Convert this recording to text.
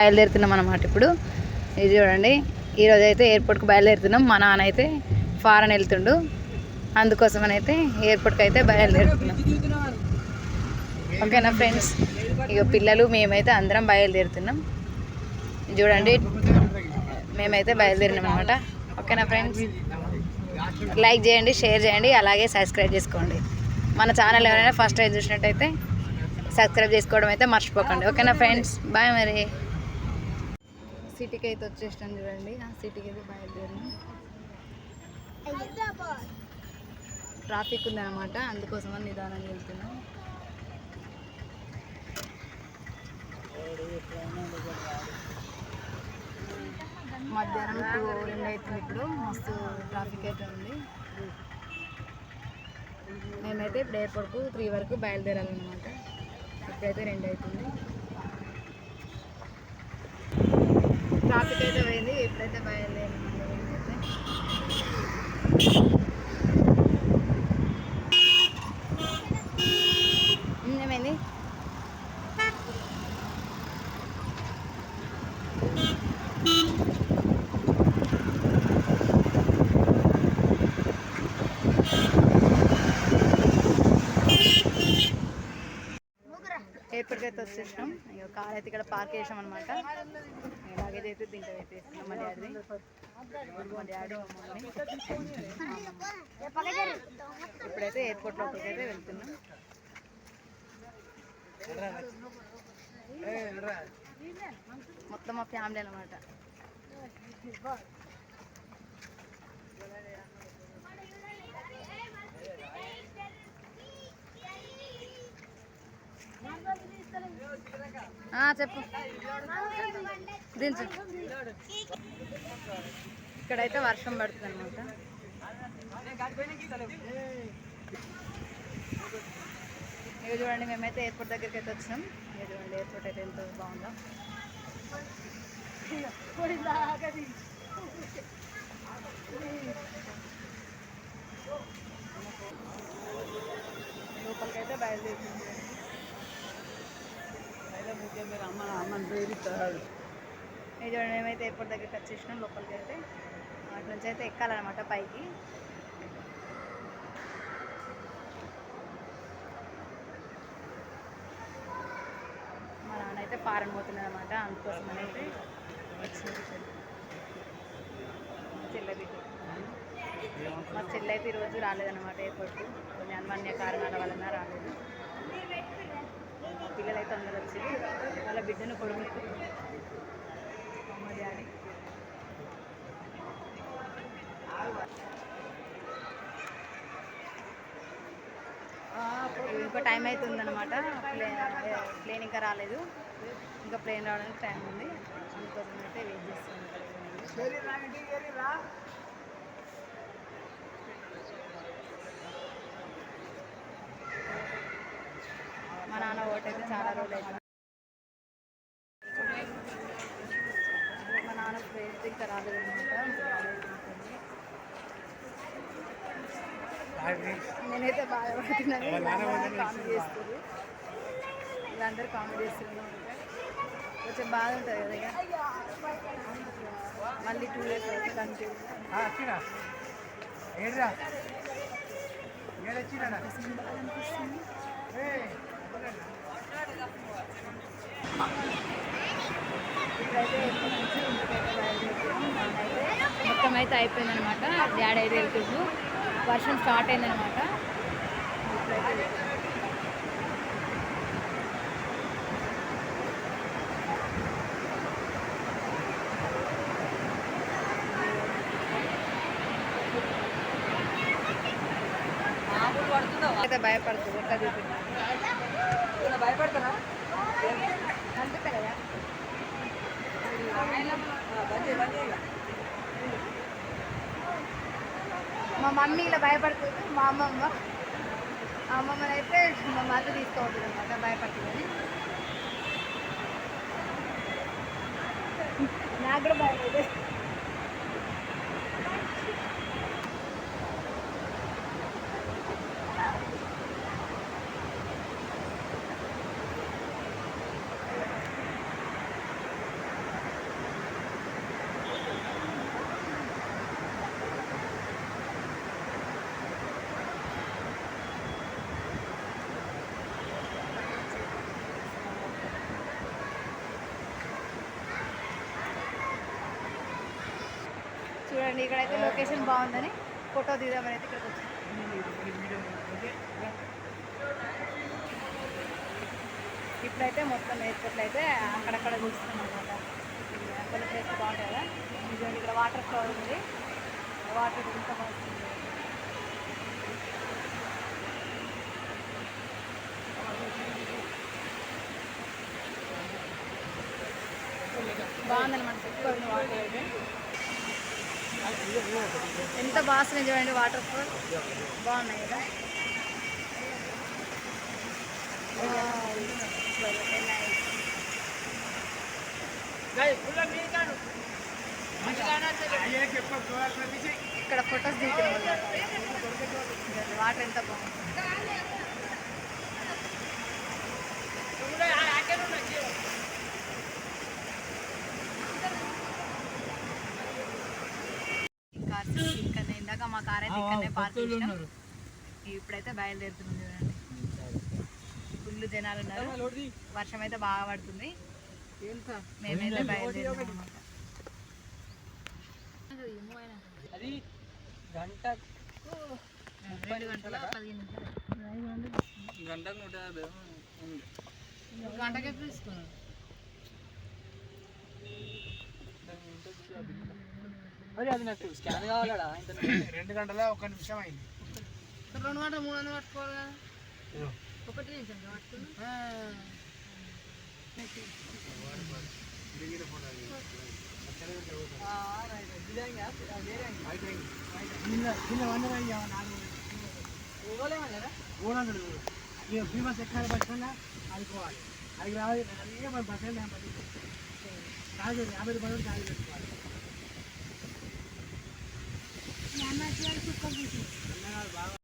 బయలుదేరుతున్నాం అన్నమాట. ఇప్పుడు ఇది చూడండి, ఈరోజు అయితే ఎయిర్పోర్ట్కి బయలుదేరుతున్నాం. మా నాన్న అయితే ఫారెన్ వెళ్తుండు, అందుకోసమని అయితే ఎయిర్పోర్ట్కి అయితే బయలుదేరుతున్నాం. ఓకేనా ఫ్రెండ్స్, ఇక పిల్లలు మేమైతే అందరం బయలుదేరుతున్నాం. చూడండి, మేమైతే బయలుదేరినాం అనమాట. ఓకేనా ఫ్రెండ్స్, లైక్ చేయండి, షేర్ చేయండి, అలాగే సబ్స్క్రైబ్ చేసుకోండి. మన ఛానల్ ఎవరైనా ఫస్ట్ టైం చూసినట్టయితే సబ్స్క్రైబ్ చేసుకోవడం అయితే మర్చిపోకండి. ఓకేనా ఫ్రెండ్స్, బాయ్. మరి సిటీకి అయితే వచ్చేసాం. చూడండి, ఆ సిటీకి అయితే బయలుదేరినాం. ట్రాఫిక్ ఉందన్నమాట, అందుకోసం నిదానంగా వెళ్తున్నాం. మధ్యాహ్నం 2 అవుతుంది. ఇప్పుడు మస్తు ట్రాఫిక్ అయితే ఉంది. మేమైతే ఇప్పుడు ఎయిర్పోర్ట్కు 3 వరకు బయలుదేరాలన్నమాట. ఇప్పుడైతే 2 అవుతుంది. ట్రాఫిక్ అయితే పోయింది. ఇప్పుడైతే బయలుదేరామండి. ఏమైంది? ఎయిర్పోర్ట్కి అయితే వచ్చేసాం. ఇక కార్ అయితే ఇక్కడ పార్క్ చేసాం అనమాట. లగేజ్ అయితే దీంట్లో అయితే వేస్తున్నాం. మా డాడీ మమ్మల్ని ఇప్పుడైతే ఎయిర్పోర్ట్ లోపలికి అయితే వెళ్తున్నాం. మొత్తం మా ఫ్యామిలీ అనమాట. చెప్పు, దించు. ఇక్కడైతే వర్షం పడుతుంది అనమాట. ఇవి చూడండి, మేమైతే ఎయిర్పోర్ట్ దగ్గరికి అయితే వచ్చినాం. ఇవి చూడండి, ఎయిర్పోర్ట్ అయితే ఎంతో బాగుందో. లోపలికైతే బయలుదేరుతుంది. ఇది చూడండి, మేమైతే ఎయిర్పోర్ట్ దగ్గరికి వచ్చేసినాం. లోపలికి అయితే అటు నుంచి అయితే ఎక్కాలన్నమాట పైకి. మా నాన్న అయితే ఫారెన్ పోతున్నాడు అనమాట, అందుకోసం అనేది వచ్చిన చెల్లె బిడ్డ. మా చెల్లె అయితే ఈరోజు రాలేదన్నమాట ఎయిర్పోర్ట్కి, కొన్ని అన్మాన్య కారణాల వలన రాలేదు. పిల్లలు అయితే అందరూ వచ్చి వాళ్ళ బిడ్డను కొడుకు మా డాడీ. ఇంకా టైం అవుతుందన్నమాట. ప్లేన్ ఇంకా రాలేదు, ఇంకా ప్లేన్ రావడానికి టైం ఉంది. అందుకోసం అయితే వెయిట్ చేస్తున్నాం. మా నాన్న ఓటైతే చాలా రోజులు అవుతుంది. మా నాన్న ఫ్రెండ్స్ ఇంకా రాలేదన్నమాట. నేనైతే బాగా పడుతున్నాను. కామెడీ చేస్తారు, వీళ్ళందరూ కామెడీ చేస్తున్నారు. కొంచెం బాగా ఉంటుంది కదా. ఇక మళ్ళీ 2 days అయితే కంటిన్యూ. ఇప్పుడైతే మొత్తం అయితే అయిపోయిందనమాట. డాడీ అయితే వెళ్తుండ్రు. వర్షం స్టార్ట్ అయిందనమాట. ఇప్పుడైతే అయితే భయపడుతుంది. ఎట్లా చూపించాలి, భయపడతారా అంతే కదా. మా మమ్మీ ఇలా భయపడుతుంది. మా అమ్మమ్మని అయితే మా మధ్య తీసుకోవద్దు అనమాట, భయపడుతుందని. నాకు కూడా భయపడుతుంది. చూడండి ఇక్కడైతే లొకేషన్ బాగుందని ఫోటో దిగుదామని అయితే ఇక్కడికి వచ్చాను. ఇప్పుడైతే మొత్తం ఎయిర్పోర్ట్లో అయితే అక్కడక్కడ చూస్తున్నాం అనమాట. కొన్ని ప్లేస్ బాగుంటాయి కదా. చూడండి ఇక్కడ వాటర్ ఫ్లో ఉంది, వాటర్ ఇంకా బాగుంటుంది. బాగుందన్నమాట, సూపర్ ఉంది వాటర్ అయితే. ఎంత బాగా చూడండి వాటర్ ఫ్లో బాగున్నాయి కదా. ఇక్కడ ఫొటోస్ దిగుతున్నాం, వాటర్ ఎంత బాగుంది. ఇక్కడ ఇందాక మా కార్ అయితే ఇక్కడనే పార్క్ చేసినాం. ఇప్పుడైతే బయలుదేరుతున్నాం. చూడండి ఫుల్ జనాలు ఉన్నారు, వర్షం అయితే బాగా పడుతుంది. మేమైతే బయలుదేరుతున్నాం అన్నమాట. అది గంట 2 గంటల 15 నిమిషాలు, గంటకు 150 ఉంది. గంటకే తీసుకున్నాం. మరి అది నాకు స్కాన్ కావాలడా? 2 గంటల 1 నిమిషం అయింది. 2 గంటలు 3 గంటలు పట్టుకోవాలి కదా. 1 నిమిషం పట్టుకున్నా. ఫేమస్ ఎక్కడ పట్టుకున్నా ఆడుకోవాలి. అది రావాలి బస్ కాదు 50 రూపాయలు కాదు పెట్టుకోవాలి. బాగా